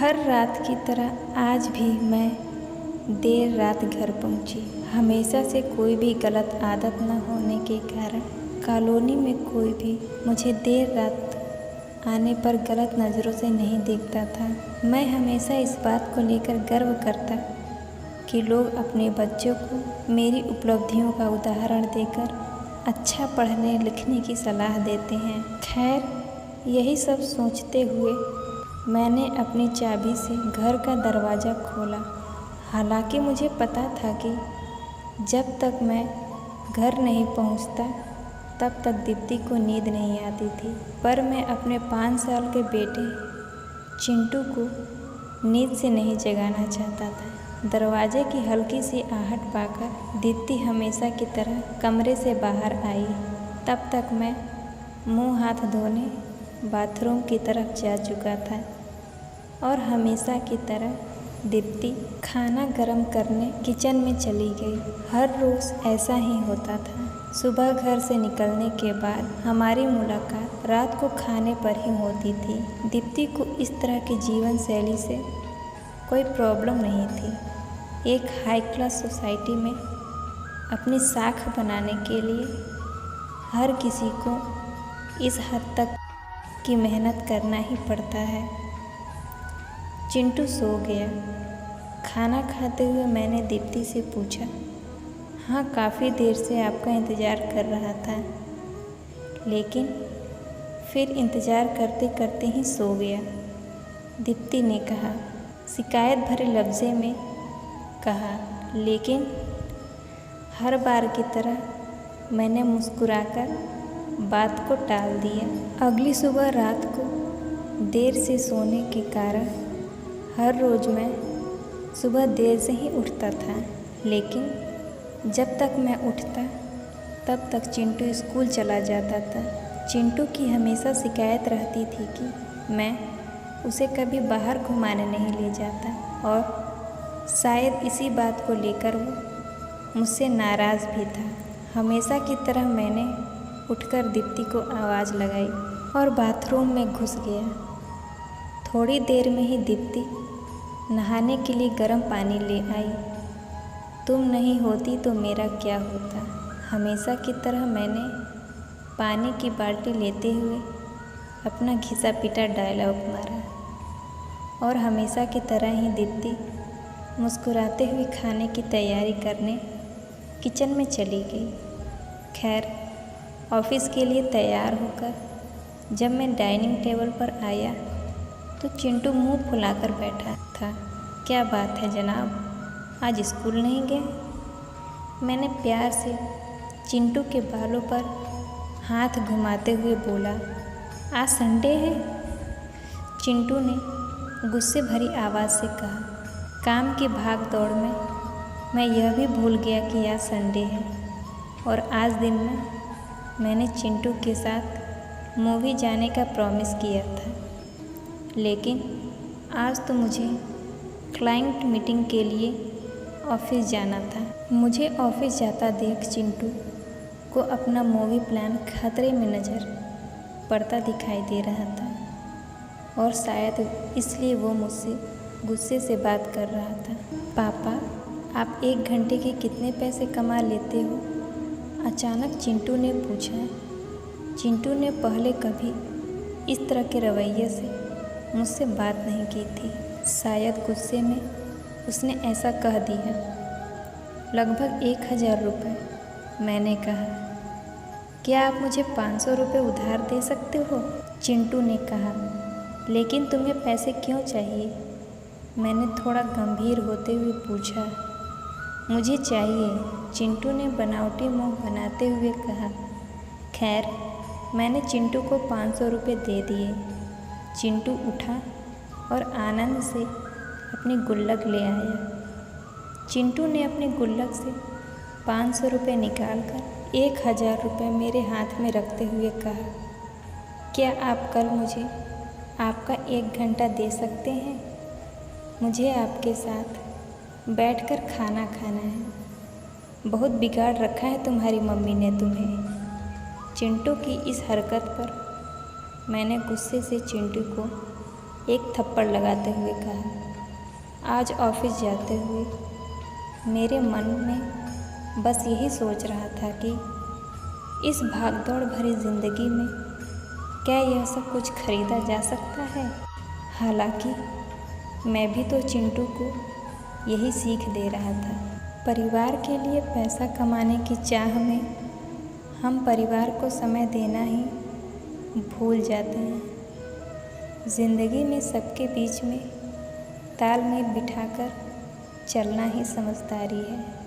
हर रात की तरह आज भी मैं देर रात घर पहुंची। हमेशा से कोई भी गलत आदत न होने के कारण कॉलोनी में कोई भी मुझे देर रात आने पर गलत नज़रों से नहीं देखता था। मैं हमेशा इस बात को लेकर गर्व करता कि लोग अपने बच्चों को मेरी उपलब्धियों का उदाहरण देकर अच्छा पढ़ने लिखने की सलाह देते हैं। खैर, यही सब सोचते हुए मैंने अपनी चाबी से घर का दरवाज़ा खोला। हालांकि मुझे पता था कि जब तक मैं घर नहीं पहुंचता तब तक दीप्ति को नींद नहीं आती थी, पर मैं अपने 5 साल के बेटे चिंटू को नींद से नहीं जगाना चाहता था। दरवाजे की हल्की सी आहट पाकर दीप्ति हमेशा की तरह कमरे से बाहर आई। तब तक मैं मुंह हाथ धोने बाथरूम की तरफ जा चुका था और हमेशा की तरह दीप्ति खाना गर्म करने किचन में चली गई। हर रोज़ ऐसा ही होता था। सुबह घर से निकलने के बाद हमारी मुलाकात रात को खाने पर ही होती थी। दीप्ति को इस तरह की जीवन शैली से कोई प्रॉब्लम नहीं थी। एक हाई क्लास सोसाइटी में अपनी साख बनाने के लिए हर किसी को इस हद तक की मेहनत करना ही पड़ता है। चिंटू सो गया। खाना खाते हुए मैंने दीप्ति से पूछा, हाँ, काफ़ी देर से आपका इंतज़ार कर रहा था, लेकिन फिर इंतज़ार करते करते ही सो गया। दीप्ति ने कहा, शिकायत भरे लफ्ज़े में कहा, लेकिन हर बार की तरह मैंने मुस्कुराकर बात को टाल दिया। अगली सुबह रात को देर से सोने के कारण हर रोज़ मैं सुबह देर से ही उठता था, लेकिन जब तक मैं उठता तब तक चिंटू स्कूल चला जाता था। चिंटू की हमेशा शिकायत रहती थी कि मैं उसे कभी बाहर घुमाने नहीं ले जाता और शायद इसी बात को लेकर वो मुझसे नाराज़ भी था। हमेशा की तरह मैंने उठकर दीप्ति को आवाज़ लगाई और बाथरूम में घुस गया। थोड़ी देर में ही दीप्ति नहाने के लिए गर्म पानी ले आई। तुम नहीं होती तो मेरा क्या होता। हमेशा की तरह मैंने पानी की बाल्टी लेते हुए अपना घिसा पिटा डायलॉग मारा और हमेशा की तरह ही दीप्ति मुस्कुराते हुए खाने की तैयारी करने किचन में चली गई। खैर, ऑफिस के लिए तैयार होकर जब मैं डाइनिंग टेबल पर आया तो चिंटू मुंह फुलाकर बैठा था। क्या बात है जनाब, आज स्कूल नहीं गए? मैंने प्यार से चिंटू के बालों पर हाथ घुमाते हुए बोला, आज संडे है। चिंटू ने गुस्से भरी आवाज़ से कहा, काम की भाग दौड़ में मैं यह भी भूल गया कि आज संडे है और आज दिन में मैंने चिंटू के साथ मूवी जाने का प्रॉमिस किया था, लेकिन आज तो मुझे क्लाइंट मीटिंग के लिए ऑफिस जाना था। मुझे ऑफिस जाता देख चिंटू को अपना मूवी प्लान खतरे में नज़र पड़ता दिखाई दे रहा था और शायद इसलिए वो मुझसे गुस्से से बात कर रहा था। पापा, आप 1 घंटे के कितने पैसे कमा लेते हो? अचानक चिंटू ने पूछा। चिंटू ने पहले कभी इस तरह के रवैये से मुझसे बात नहीं की थी। शायद गुस्से में उसने ऐसा कह दिया। लगभग 1000 रुपये, मैंने कहा। क्या आप मुझे 500 रुपये उधार दे सकते हो? चिंटू ने कहा। लेकिन तुम्हें पैसे क्यों चाहिए? मैंने थोड़ा गंभीर होते हुए पूछा। मुझे चाहिए, चिंटू ने बनावटी मुंह बनाते हुए कहा। खैर, मैंने चिंटू को 500 रुपये दे दिए। चिंटू उठा और आनंद से अपनी गुल्लक ले आया। चिंटू ने अपनी गुल्लक से 500 रुपये निकालकर 1000 रुपये मेरे हाथ में रखते हुए कहा, क्या आप कल मुझे आपका 1 घंटा दे सकते हैं? मुझे आपके साथ बैठकर खाना खाना है। बहुत बिगाड़ रखा है तुम्हारी मम्मी ने तुम्हें। चिंटू की इस हरकत पर मैंने गुस्से से चिंटू को एक थप्पड़ लगाते हुए कहा। आज ऑफिस जाते हुए मेरे मन में बस यही सोच रहा था कि इस भागदौड़ भरी ज़िंदगी में क्या यह सब कुछ खरीदा जा सकता है। हालांकि मैं भी तो चिंटू को यही सीख दे रहा था। परिवार के लिए पैसा कमाने की चाह में हम परिवार को समय देना ही भूल जाते हैं। ज़िंदगी में सबके बीच में तालमेल बिठाकर चलना ही समझदारी है।